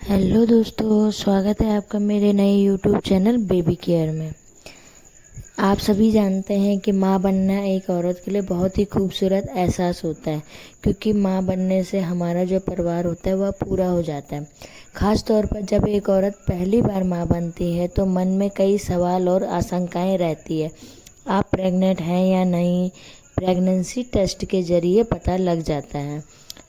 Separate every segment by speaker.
Speaker 1: Hello दोस्तों, स्वागत है आपका मेरे नए यूट्यूब चैनल बेबी केयर में। आप सभी जानते हैं कि माँ बनना एक औरत के लिए बहुत ही खूबसूरत एहसास होता है, क्योंकि माँ बनने से हमारा जो परिवार होता है वह पूरा हो जाता है। ख़ास तौर पर जब एक औरत पहली बार माँ बनती है तो मन में कई सवाल और आशंकाएं रहती है। आप प्रेग्नेंट हैं या नहीं, प्रेगनेंसी टेस्ट के ज़रिए पता लग जाता है,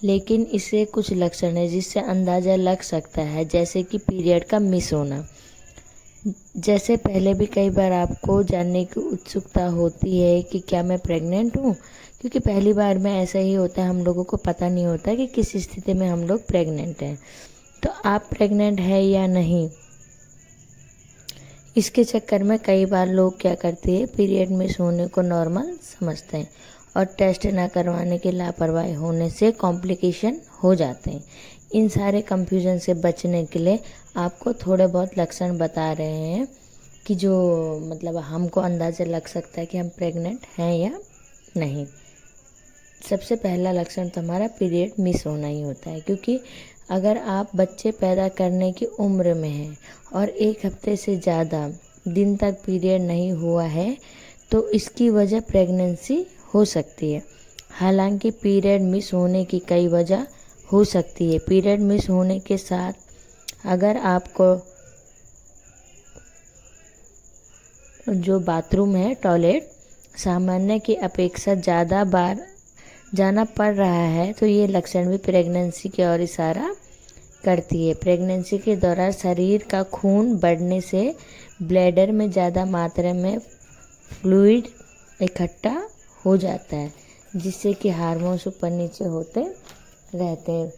Speaker 1: लेकिन इससे कुछ लक्षण है जिससे अंदाज़ा लग सकता है, जैसे कि पीरियड का मिस होना। जैसे पहले भी कई बार आपको जानने की उत्सुकता होती है कि क्या मैं प्रेग्नेंट हूँ, क्योंकि पहली बार में ऐसा ही होता है, हम लोगों को पता नहीं होता कि किस स्थिति में हम लोग प्रेग्नेंट हैं। तो आप प्रेग्नेंट है या नहीं, इसके चक्कर में कई बार लोग क्या करते हैं, पीरियड मिस होने को नॉर्मल समझते हैं और टेस्ट ना करवाने के लापरवाही होने से कॉम्प्लिकेशन हो जाते हैं। इन सारे कंफ्यूजन से बचने के लिए आपको थोड़े बहुत लक्षण बता रहे हैं कि जो मतलब हमको अंदाज़ा लग सकता है कि हम प्रेग्नेंट हैं या नहीं। सबसे पहला लक्षण तो हमारा पीरियड मिस होना ही होता है, क्योंकि अगर आप बच्चे पैदा करने की उम्र में हैं और 1 हफ्ते से ज़्यादा दिन तक पीरियड नहीं हुआ है तो इसकी वजह प्रेगनेंसी हो सकती है। हालांकि पीरियड मिस होने की कई वजह हो सकती है। पीरियड मिस होने के साथ अगर आपको जो बाथरूम है, टॉयलेट, सामान्य की अपेक्षा ज़्यादा बार जाना पड़ रहा है तो ये लक्षण भी प्रेगनेंसी की ओर इशारा करती है। प्रेगनेंसी के दौरान शरीर का खून बढ़ने से ब्लैडर में ज़्यादा मात्रा में फ्लूइड इकट्ठा हो जाता है, जिससे कि हार्मोन्स ऊपर नीचे होते रहते हैं।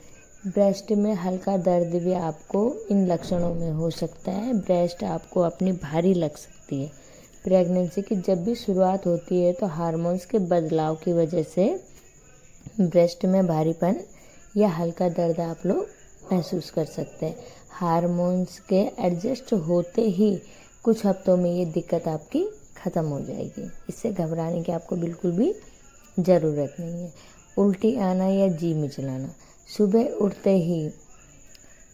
Speaker 1: ब्रेस्ट में हल्का दर्द भी आपको इन लक्षणों में हो सकता है। ब्रेस्ट आपको अपनी भारी लग सकती है। प्रेगनेंसी की जब भी शुरुआत होती है तो हार्मोन्स के बदलाव की वजह से ब्रेस्ट में भारीपन या हल्का दर्द आप लोग महसूस कर सकते हैं। हार्मोन्स के एडजस्ट होते ही कुछ हफ्तों में ये दिक्कत आपकी ख़त्म हो जाएगी। इससे घबराने की आपको बिल्कुल भी ज़रूरत नहीं है। उल्टी आना या जी मिचलाना, सुबह उठते ही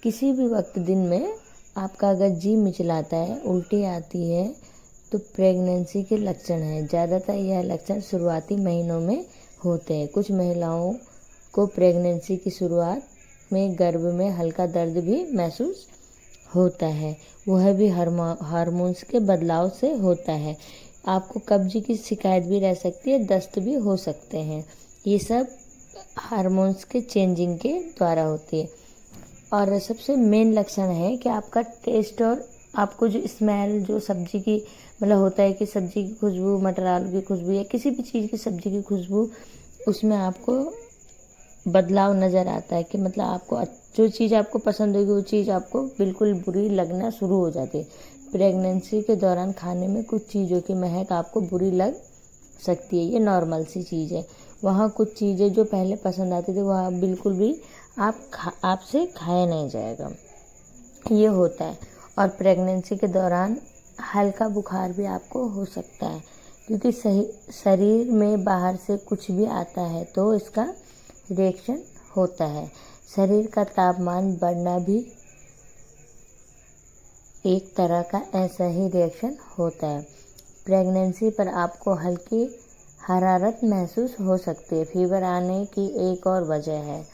Speaker 1: किसी भी वक्त दिन में आपका अगर जी मिचलाता है, उल्टी आती है, तो प्रेगनेंसी के लक्षण हैं। ज़्यादातर यह लक्षण शुरुआती महीनों में होते हैं। कुछ महिलाओं को प्रेगनेंसी की शुरुआत में गर्भ में हल्का दर्द भी महसूस होता है, वह भी हार्मोन्स के बदलाव से होता है। आपको कब्ज की शिकायत भी रह सकती है, दस्त भी हो सकते हैं। ये सब हार्मोन्स के चेंजिंग के द्वारा होती है। और सबसे मेन लक्षण है कि आपका टेस्ट और आपको जो स्मेल, जो सब्जी की मतलब होता है कि सब्जी की खुशबू, मटर आलू की खुशबू या किसी भी चीज़ की सब्जी की खुशबू, उसमें आपको बदलाव नज़र आता है कि मतलब आपको जो चीज़ आपको पसंद होगी वो चीज़ आपको बिल्कुल बुरी लगना शुरू हो जाती है। प्रेगनेंसी के दौरान खाने में कुछ चीज़ों की महक आपको बुरी लग सकती है, ये नॉर्मल सी चीज़ है। वहाँ कुछ चीज़ें जो पहले पसंद आती थी वह बिल्कुल भी आपसे खाया नहीं जाएगा, ये होता है। और प्रेगनेंसी के दौरान हल्का बुखार भी आपको हो सकता है, क्योंकि शरीर में बाहर से कुछ भी आता है तो इसका रिएक्शन होता है। शरीर का तापमान बढ़ना भी एक तरह का ऐसा ही रिएक्शन होता है। प्रेगनेंसी पर आपको हल्की हरारत महसूस हो सकती है। फीवर आने की एक और वजह है।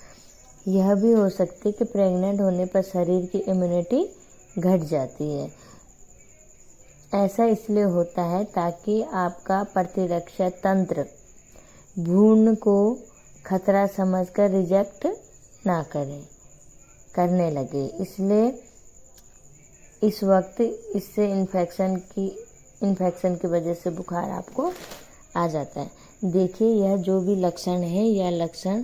Speaker 1: यह भी हो सकती है कि प्रेग्नेंट होने पर शरीर की इम्यूनिटी घट जाती है। ऐसा इसलिए होता है ताकि आपका प्रतिरक्षा तंत्र भ्रूण को खतरा समझकर रिजेक्ट ना करने लगे। इसलिए इस वक्त इससे इन्फेक्शन की वजह से बुखार आपको आ जाता है। देखिए, यह जो भी लक्षण है, यह लक्षण